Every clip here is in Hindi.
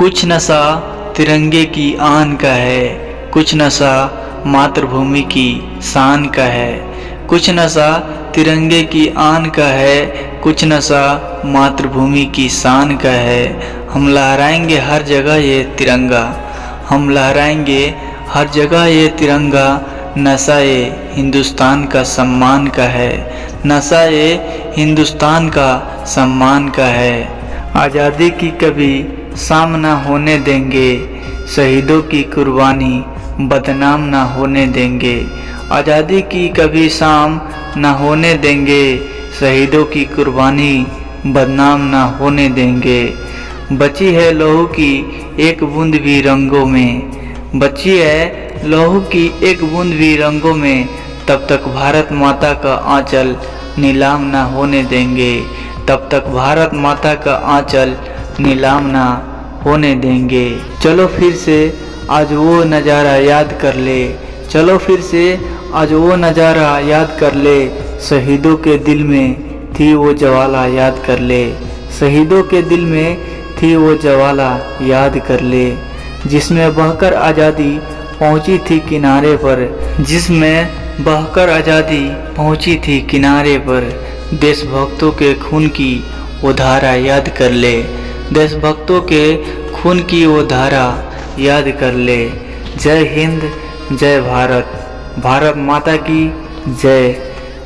कुछ नशा तिरंगे की आन का है, कुछ नशा मातृभूमि की शान का है। कुछ नशा तिरंगे की आन का है, कुछ नशा मातृभूमि की शान का है। हम लहराएंगे हर जगह ये तिरंगा, हम लहराएंगे हर जगह ये तिरंगा। नशा ये हिंदुस्तान का सम्मान का है, नशा ये हिंदुस्तान का सम्मान का है। आज़ादी की कभी शाम ना होने देंगे, शहीदों की कुर्बानी बदनाम ना होने देंगे। आज़ादी की कभी शाम ना होने देंगे, शहीदों की कुर्बानी बदनाम ना होने देंगे। बची है लहू की एक बूंद भी रंगों में, बची है लहू की एक बूंद भी रंगों में। तब तक भारत माता का आंचल नीलाम ना होने देंगे, तब तक भारत माता का आंचल नीलाम ना होने देंगे। चलो फिर से आज वो नज़ारा याद कर ले, चलो फिर से आज वो नज़ारा याद कर ले। शहीदों के दिल में थी वो ज्वाला याद कर ले, शहीदों के दिल में थी वो ज्वाला याद कर ले। जिसमें बहकर आज़ादी पहुंची थी किनारे पर, जिसमें बहकर आज़ादी पहुंची थी किनारे पर। देशभक्तों के खून की वो धारा याद कर ले, देशभक्तों के खून की वो धारा याद कर ले। जय हिंद, जय भारत, भारत माता की जय।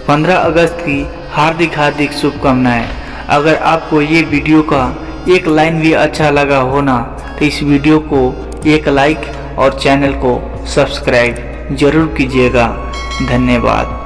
15 अगस्त की हार्दिक हार्दिक शुभकामनाएं। अगर आपको ये वीडियो का एक लाइन भी अच्छा लगा हो ना, तो इस वीडियो को एक लाइक और चैनल को सब्सक्राइब जरूर कीजिएगा। धन्यवाद।